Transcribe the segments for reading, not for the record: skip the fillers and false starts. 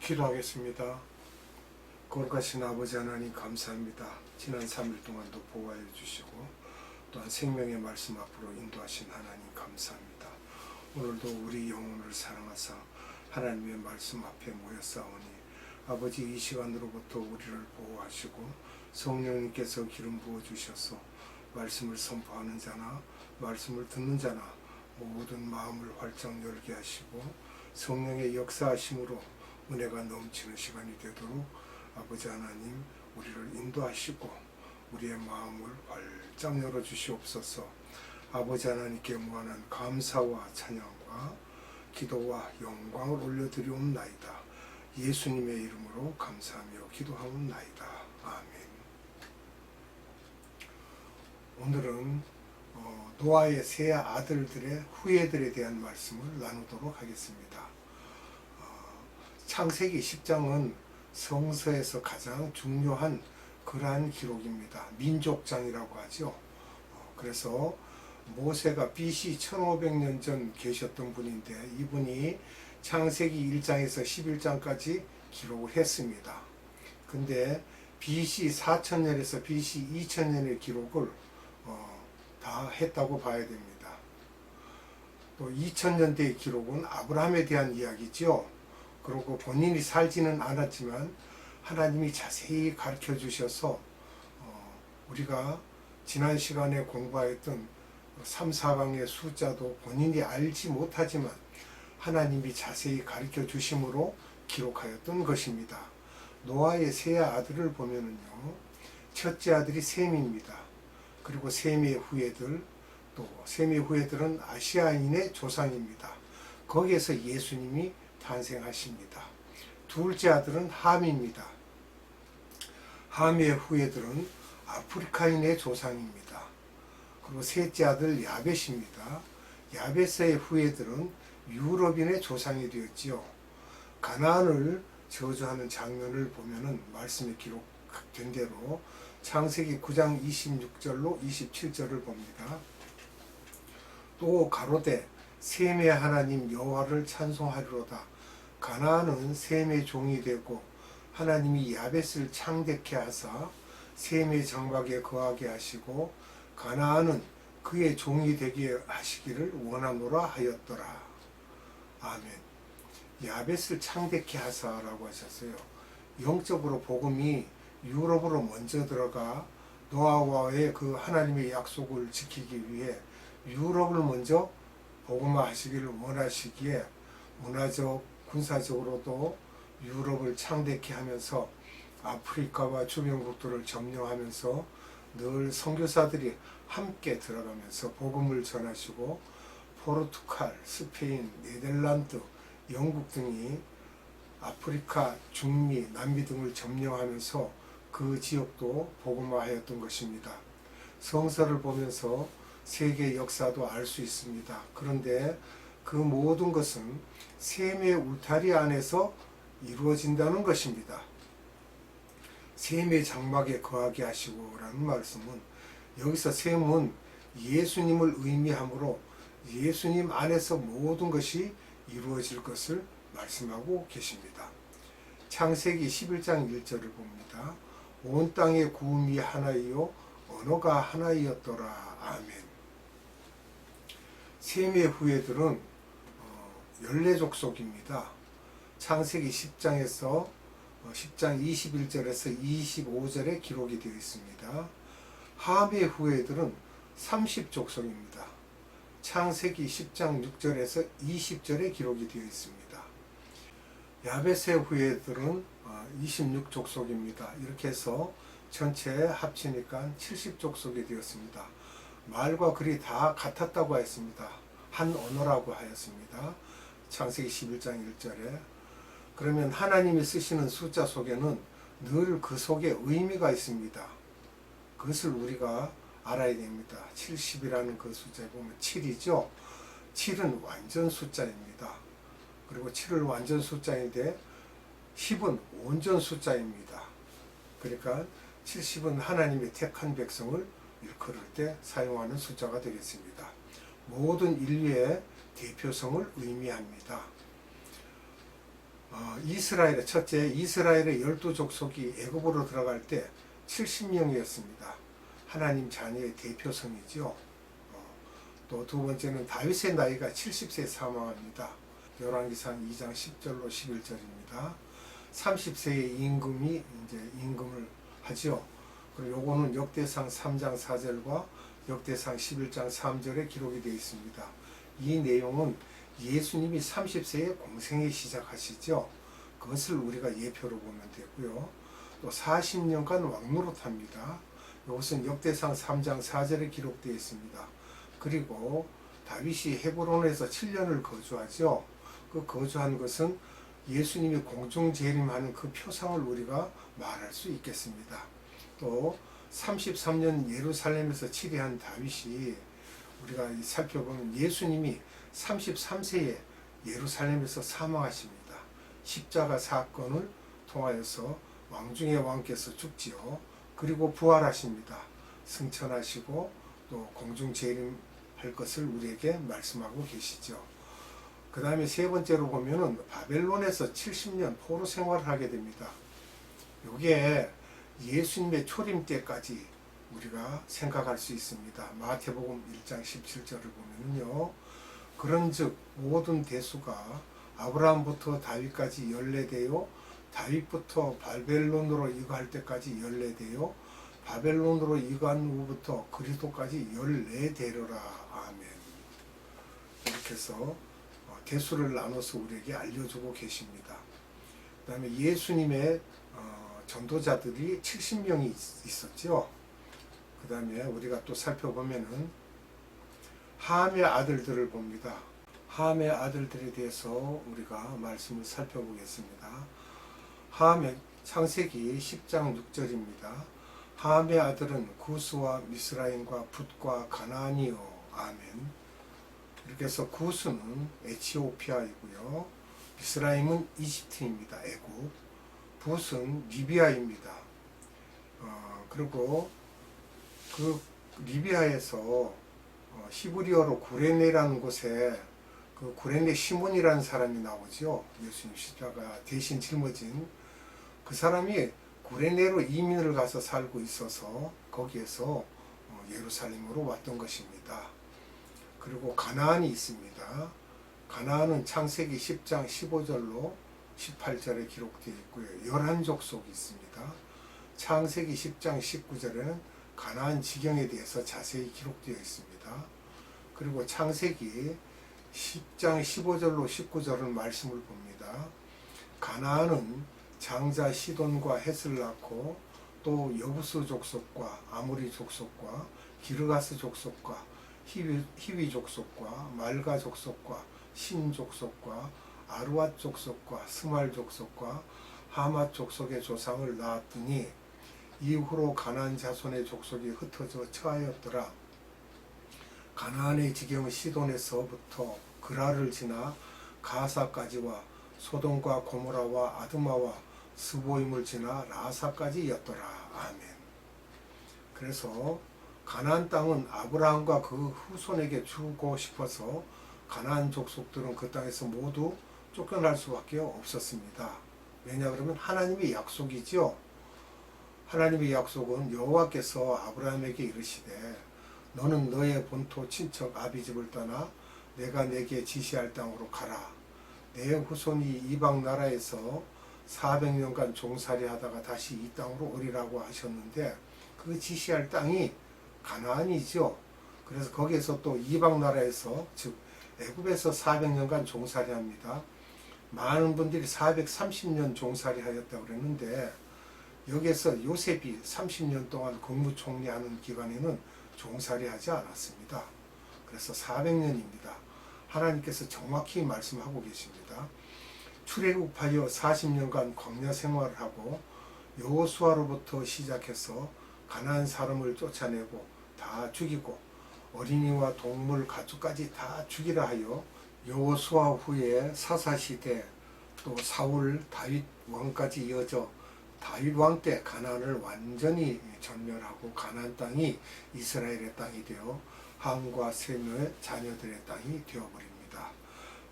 기도하겠습니다. 거룩하신 아버지 하나님 감사합니다. 지난 3일 동안도 보호하여 주시고 또한 생명의 말씀 앞으로 인도하신 하나님 감사합니다. 오늘도 우리 영혼을 사랑하사 하나님의 말씀 앞에 모였사오니 아버지 이 시간으로부터 우리를 보호하시고 성령님께서 기름 부어주셔서 말씀을 선포하는 자나 말씀을 듣는 자나 모든 마음을 활짝 열게 하시고 성령의 역사하심으로 은혜가 넘치는 시간이 되도록 아버지 하나님 우리를 인도하시고 우리의 마음을 활짝 열어주시옵소서. 아버지 하나님께 무한한 감사와 찬양과 기도와 영광을 올려드리옵나이다. 예수님의 이름으로 감사하며 기도하옵나이다. 아멘. 오늘은 노아의 세 아들들의 후예들에 대한 말씀을 나누도록 하겠습니다. 창세기 10장은 성서에서 가장 중요한 그러한 기록입니다. 민족장이라고 하죠. 그래서 모세가 BC 1500년 전 계셨던 분인데 이분이 창세기 1장에서 11장까지 기록을 했습니다. 근데 BC 4000년에서 BC 2000년의 기록을 다 했다고 봐야 됩니다. 또 2000년대의 기록은 아브라함에 대한 이야기죠. 그리고 본인이 살지는 않았지만 하나님이 자세히 가르쳐 주셔서 우리가 지난 시간에 공부하였던 3, 4강의 숫자도 본인이 알지 못하지만 하나님이 자세히 가르쳐 주심으로 기록하였던 것입니다. 노아의 세 아들을 보면은요, 첫째 아들이 셈입니다. 그리고 셈의 후예들, 또 셈의 후예들은 아시아인의 조상입니다. 거기에서 예수님이 탄생하십니다. 둘째 아들은 함입니다. 함의 후예들은 아프리카인의 조상입니다. 그리고 셋째 아들 야벳입니다. 야벳의 후예들은 유럽인의 조상이 되었지요. 가나안을 저주하는 장면을 보면은 말씀에 기록된 대로 창세기 9장 26절로 27절을 봅니다. 또 가로되 셈의 하나님 여호와를 찬송하리로다. 가나안은 셈의 종이 되고 하나님이 야벳을 창대케 하사 셈의 장막에 거하게 하시고 가나안은 그의 종이 되게 하시기를 원하노라 하였더라. 아멘. 야벳을 창대케 하사라고 하셨어요. 영적으로 복음이 유럽으로 먼저 들어가 노아와의 그 하나님의 약속을 지키기 위해 유럽을 먼저 복음화 하시기를 원하시기에 문화적, 군사적으로도 유럽을 창대케 하면서 아프리카와 주변국들을 점령하면서 늘 선교사들이 함께 들어가면서 복음을 전하시고 포르투갈, 스페인, 네덜란드, 영국 등이 아프리카, 중미, 남미 등을 점령하면서 그 지역도 복음화하였던 것입니다. 성서를 보면서 세계 역사도 알 수 있습니다. 그런데 그 모든 것은 셈의 울타리 안에서 이루어진다는 것입니다. 셈의 장막에 거하게 하시고 라는 말씀은 여기서 셈은 예수님을 의미하므로 예수님 안에서 모든 것이 이루어질 것을 말씀하고 계십니다. 창세기 11장 1절을 봅니다. 온 땅의 구음이 하나이요 언어가 하나이었더라. 아멘. 셈의 후예들은 14족속입니다. 창세기 10장에서 10장 21절에서 25절에 기록이 되어 있습니다. 함의 후예들은 30족속입니다. 창세기 10장 6절에서 20절에 기록이 되어 있습니다. 야벳의 후예들은 26족속입니다. 이렇게 해서 전체 합치니까 70족속이 되었습니다. 말과 글이 다 같았다고 했습니다. 한 언어라고 하였습니다. 창세기 11장 1절에. 그러면 하나님이 쓰시는 숫자 속에는 늘 그 속에 의미가 있습니다. 그것을 우리가 알아야 됩니다. 70이라는 그 숫자에 보면 7이죠. 7은 완전 숫자입니다. 그리고 7은 완전 숫자인데 10은 온전 숫자입니다. 그러니까 70은 하나님의 택한 백성을 일컬을 때 사용하는 숫자가 되겠습니다. 모든 인류의 대표성을 의미합니다. 이스라엘의 첫째, 이스라엘의 12족속이 애굽으로 들어갈 때 70명이었습니다. 하나님 자녀의 대표성이죠. 또 두 번째는 다윗의 나이가 70세에 사망합니다. 열왕기상 2장 10절로 11절입니다. 30세의 임금이 이제 임금을 하죠. 그리고 요거는 역대상 3장 4절과 역대상 11장 3절에 기록이 되어 있습니다. 이 내용은 예수님이 30세에 공생에 시작하시죠. 그것을 우리가 예표로 보면 되고요. 또 40년간 왕노릇합니다. 이것은 역대상 3장 4절에 기록되어 있습니다. 그리고 다윗이 헤브론에서 7년을 거주하죠. 그 거주한 것은 예수님이 공중 재림하는 그 표상을 우리가 말할 수 있겠습니다. 또 33년 예루살렘에서 치리한 다윗이 우리가 살펴보면 예수님이 33세에 예루살렘에서 사망하십니다. 십자가 사건을 통하여서 왕중의 왕께서 죽지요. 그리고 부활하십니다. 승천하시고 또 공중 재림할 것을 우리에게 말씀하고 계시죠. 그 다음에 세 번째로 보면은 바벨론에서 70년 포로 생활을 하게 됩니다. 이게 예수님의 초림 때까지 우리가 생각할 수 있습니다. 마태복음 1장 17절을 보면요. 그런즉 모든 대수가 아브라함부터 다윗까지 연례되어 다윗부터 바벨론으로 이거할 때까지 연례되어 바벨론으로 이거한 후부터 그리스도까지 14대로라. 아멘. 이렇게 해서 대수를 나눠서 우리에게 알려주고 계십니다. 그 다음에 예수님의 전도자들이 70명이 있었죠. 그 다음에 우리가 또 살펴보면은 함의 아들들을 봅니다. 함의 아들들에 대해서 우리가 말씀을 살펴보겠습니다. 함의 창세기 10장 6절입니다. 함의 아들은 구스와 미스라임과 붓과 가나안이요. 아멘. 이렇게 해서 구스는 에티오피아이고요. 미스라임은 이집트입니다. 애굽. 붓은 리비아입니다. 그리고 그 리비아에서 히브리어로 구레네라는 곳에 그 구레네 시몬이라는 사람이 나오죠. 예수님 십자가 대신 짊어진 그 사람이 구레네로 이민을 가서 살고 있어서 거기에서 예루살렘으로 왔던 것입니다. 그리고 가나안이 있습니다. 가나안은 창세기 10장 15절로 18절에 기록되어 있고요. 11족속이 있습니다. 창세기 10장 19절에는 가나안 지경에 대해서 자세히 기록되어 있습니다. 그리고 창세기 10장 15절로 19절은 말씀을 봅니다. 가나안은 장자 시돈과 헷을 낳고 또 여부스 족속과 아모리 족속과 기르가스 족속과 히위 족속과 말가 족속과 신 족속과 아루앗 족속과 스말 족속과 하맛 족속의 조상을 낳았더니 이후로 가나안 자손의 족속이 흩어져 처하였더라. 가나안의 지경은 시돈에서부터 그라를 지나 가사까지와 소돔과 고모라와 아드마와 스보임을 지나 라사까지였더라. 아멘. 그래서 가나안 땅은 아브라함과 그 후손에게 주고 싶어서 가나안 족속들은 그 땅에서 모두 쫓겨날 수밖에 없었습니다. 왜냐 그러면 하나님의 약속이죠. 하나님의 약속은 여호와께서 아브라함에게 이르시되 너는 너의 본토 친척 아비집을 떠나 내가 내게 지시할 땅으로 가라. 내 후손이 이방 나라에서 400년간 종살이 하다가 다시 이 땅으로 오리라고 하셨는데 그 지시할 땅이 가나안이죠. 그래서 거기에서 또 이방 나라에서 즉 애굽에서 400년간 종살이 합니다. 많은 분들이 430년 종살이 하였다고 그랬는데 여기에서 요셉이 30년 동안 국무총리하는 기간에는 종살이 하지 않았습니다. 그래서 400년입니다. 하나님께서 정확히 말씀하고 계십니다. 출애굽하여 40년간 광야 생활을 하고 여호수아로부터 시작해서 가나안 사람을 쫓아내고 다 죽이고 어린이와 동물 가축까지 다 죽이라 하여 여호수아 후에 사사시대 또 사울 다윗 왕까지 이어져 다윗 왕 때 가나안을 완전히 전멸하고 가나안 땅이 이스라엘의 땅이 되어 함과 셈의 자녀들의 땅이 되어버립니다.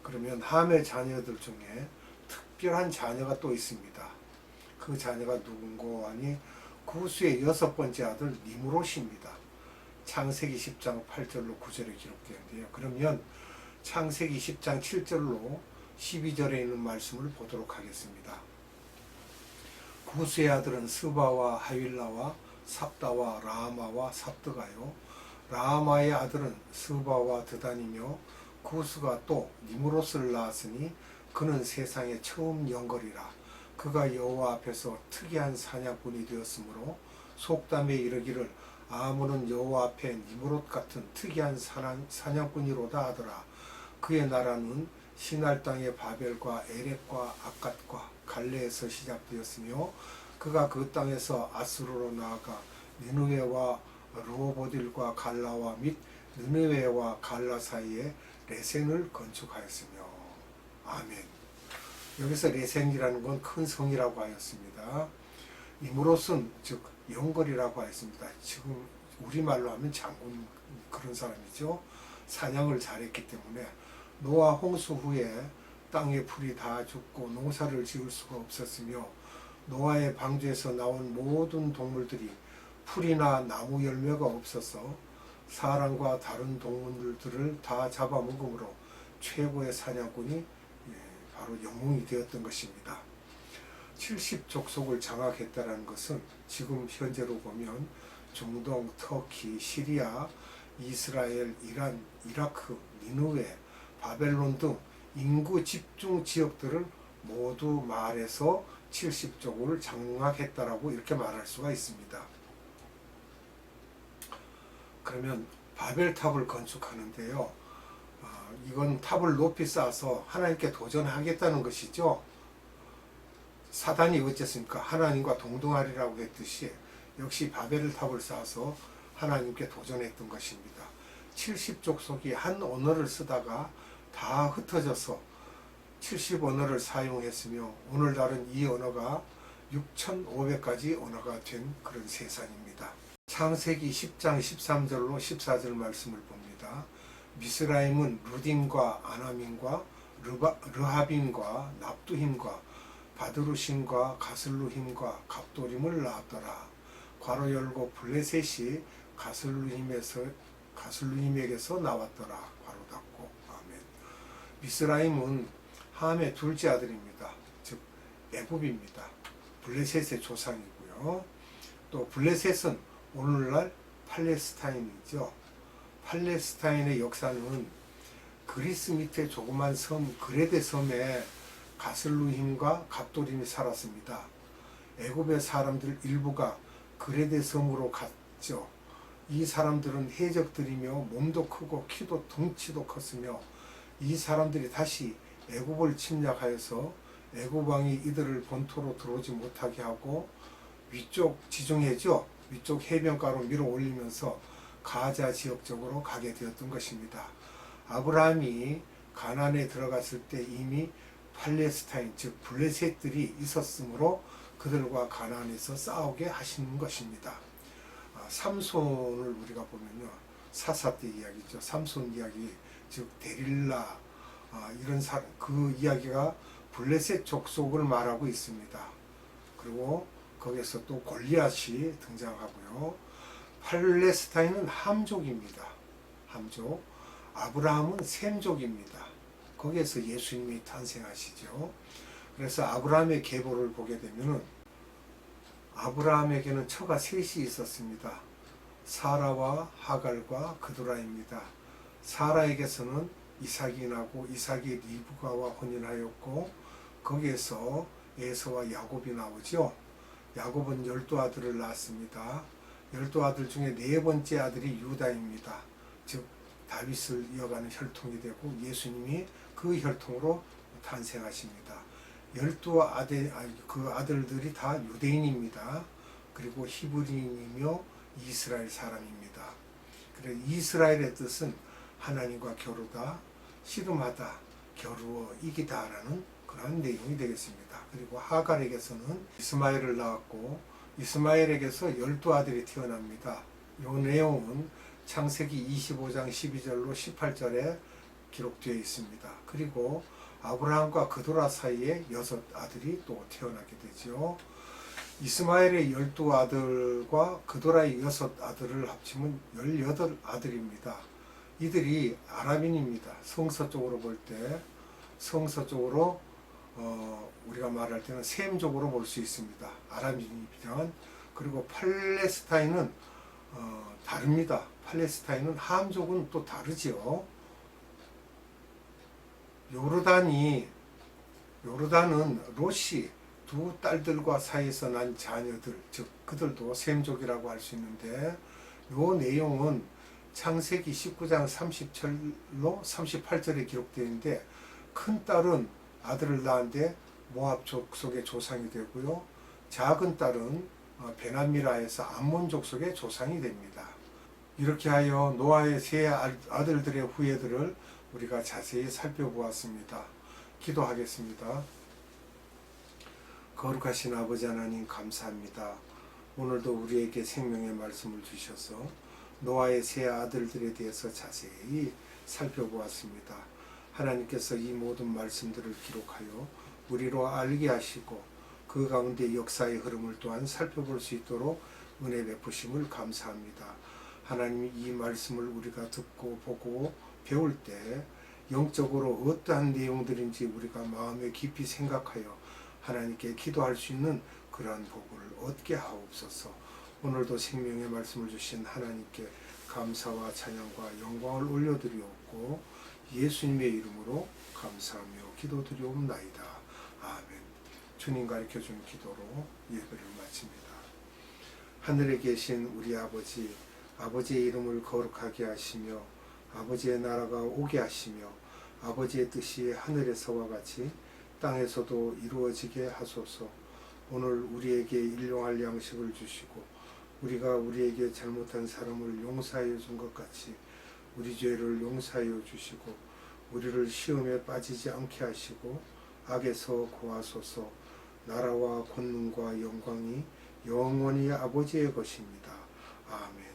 그러면 함의 자녀들 중에 특별한 자녀가 또 있습니다. 그 자녀가 누군고 하니 구스의 6번째 아들 니므롯입니다. 창세기 10장 8절로 9절에 기록되는데요. 그러면 창세기 10장 7절로 12절에 있는 말씀을 보도록 하겠습니다. 구스의 아들은 스바와 하윌라와 삽다와 라마와 삽드가요. 라마의 아들은 스바와 드단이며 구스가 또 니므롯을 낳았으니 그는 세상에 처음 영걸이라. 그가 여호와 앞에서 특이한 사냥꾼이 되었으므로 속담에 이르기를 아몬은 여호와 앞에 니므롯 같은 특이한 사냥꾼이로다 하더라. 그의 나라는 시날 땅의 바벨과 에렉과 아갓과 갈레에서 시작되었으며 그가 그 땅에서 아수르로 나아가 니느웨와 르호보딜과 갈라와 및 느느웨와 갈라 사이에 레센을 건축하였으며. 아멘. 여기서 레센이라는 건 큰 성이라고 하였습니다. 니므롯은 즉 영걸이라고 하였습니다. 지금 우리말로 하면 장군 그런 사람이죠. 사냥을 잘했기 때문에 노아 홍수 후에 땅의 풀이 다 죽고 농사를 지을 수가 없었으며 노아의 방주에서 나온 모든 동물들이 풀이나 나무 열매가 없어서 사람과 다른 동물들을 다 잡아먹음으로 최고의 사냥꾼이 바로 영웅이 되었던 것입니다. 70족속을 장악했다는 것은 지금 현재로 보면 중동, 터키, 시리아, 이스라엘, 이란, 이라크, 니느웨, 바벨론 등 인구 집중 지역들을 모두 말해서 70족을 장악했다라고 이렇게 말할 수가 있습니다. 그러면 바벨탑을 건축하는데요. 이건 탑을 높이 쌓아서 하나님께 도전하겠다는 것이죠. 사단이 어쨌습니까? 하나님과 동등하리라고 했듯이 역시 바벨탑을 쌓아서 하나님께 도전했던 것입니다. 70족속이 한 언어를 쓰다가 다 흩어져서 70언어를 사용했으며 오늘날은 이 언어가 6,500가지 언어가 된 그런 세상입니다. 창세기 10장 13절로 14절 말씀을 봅니다. 미스라임은 루딘과 아나민과 르하빔과 납두힘과 바드루심과 가슬루힘과 갑도림을 낳았더라. 괄호 열고 블레셋이 가슬루힘에게서 나왔더라. 괄호 닫고. 아멘. 미스라임은 함의 둘째 아들입니다. 즉 애굽입니다. 블레셋의 조상이고요. 또 블레셋은 오늘날 팔레스타인이죠. 팔레스타인의 역사는 그리스 밑에 조그만 섬 그레데 섬에 가슬루힘과 갑도림이 살았습니다. 애굽의 사람들 일부가 그레데 섬으로 갔죠. 이 사람들은 해적들이며 몸도 크고 키도 덩치도 컸으며 이 사람들이 다시 애굽을 침략하여서 애굽 왕이 이들을 본토로 들어오지 못하게 하고 위쪽 지중해죠. 위쪽 해변가로 밀어 올리면서 가자 지역 쪽으로 가게 되었던 것입니다. 아브라함이 가나안에 들어갔을 때 이미 팔레스타인 즉 블레셋들이 있었으므로 그들과 가나안에서 싸우게 하시는 것입니다. 삼손을 우리가 보면요, 사사 때 이야기죠. 삼손 이야기, 즉 데릴라 이런 그 이야기가 블레셋 족속을 말하고 있습니다. 그리고 거기서 또 골리앗이 등장하고요. 팔레스타인은 함족입니다. 함족. 아브라함은 셈족입니다. 거기에서 예수님이 탄생하시죠. 그래서 아브라함의 계보를 보게 되면은 아브라함에게는 처가 셋이 있었습니다. 사라와 하갈과 그두라입니다. 사라에게서는 이삭이 나고 이삭이 리브가와 혼인하였고 거기에서 에서와 야곱이 나오죠. 야곱은 12아들을 낳았습니다. 12아들 중에 4번째 아들이 유다입니다. 즉 다윗을 이어가는 혈통이 되고 예수님이 그 혈통으로 탄생하십니다. 12아들, 그 아들들이 다 유대인입니다. 그리고 히브리인이며 이스라엘 사람입니다. 그래서 이스라엘의 뜻은 하나님과 겨루다, 씨름하다, 겨루어 이기다라는 그런 내용이 되겠습니다. 그리고 하갈에게서는 이스마엘을 낳았고 이스마엘에게서 12아들이 태어납니다. 이 내용은 창세기 25장 12절로 18절에 기록되어 있습니다. 그리고 아브라함과 그도라 사이에 6 아들이 또 태어나게 되죠. 이스마엘의 12아들과 그도라의 6 아들을 합치면 18 아들입니다. 이들이 아람인입니다. 성서적으로 볼 때, 성서적으로 우리가 말할 때는 셈적으로 볼 수 있습니다. 아람인이면. 그리고 팔레스타인은 다릅니다. 팔레스타인은 함족은 또 다르지요. 요르단은 롯이 2 딸들과 사이에서 난 자녀들, 즉 그들도 셈족이라고 할 수 있는데, 요 내용은 창세기 19장 37로 38절에 기록되어 있는데, 큰 딸은 아들을 낳았는데 모압 족속의 조상이 되고요, 작은 딸은 베나미라에서 암몬 족속의 조상이 됩니다. 이렇게 하여 노아의 3 아들들의 후예들을 우리가 자세히 살펴보았습니다. 기도하겠습니다. 거룩하신 아버지 하나님, 감사합니다. 오늘도 우리에게 생명의 말씀을 주셔서 노아의 3 아들들에 대해서 자세히 살펴보았습니다. 하나님께서 이 모든 말씀들을 기록하여 우리로 알게 하시고 그 가운데 역사의 흐름을 또한 살펴볼 수 있도록 은혜 베푸심을 감사합니다. 하나님, 이 말씀을 우리가 듣고 보고 배울 때 영적으로 어떠한 내용들인지 우리가 마음에 깊이 생각하여 하나님께 기도할 수 있는 그러한 복을 얻게 하옵소서. 오늘도 생명의 말씀을 주신 하나님께 감사와 찬양과 영광을 올려드리옵고 예수님의 이름으로 감사하며 기도드리옵나이다. 아멘. 주님 가르쳐준 기도로 예배를 마칩니다. 하늘에 계신 우리 아버지, 아버지의 이름을 거룩하게 하시며 아버지의 나라가 오게 하시며 아버지의 뜻이 하늘에서와 같이 땅에서도 이루어지게 하소서. 오늘 우리에게 일용할 양식을 주시고 우리가 우리에게 잘못한 사람을 용서하여 준 것 같이 우리 죄를 용서하여 주시고 우리를 시험에 빠지지 않게 하시고 악에서 구하소서. 나라와 권능과 영광이 영원히 아버지의 것입니다. 아멘.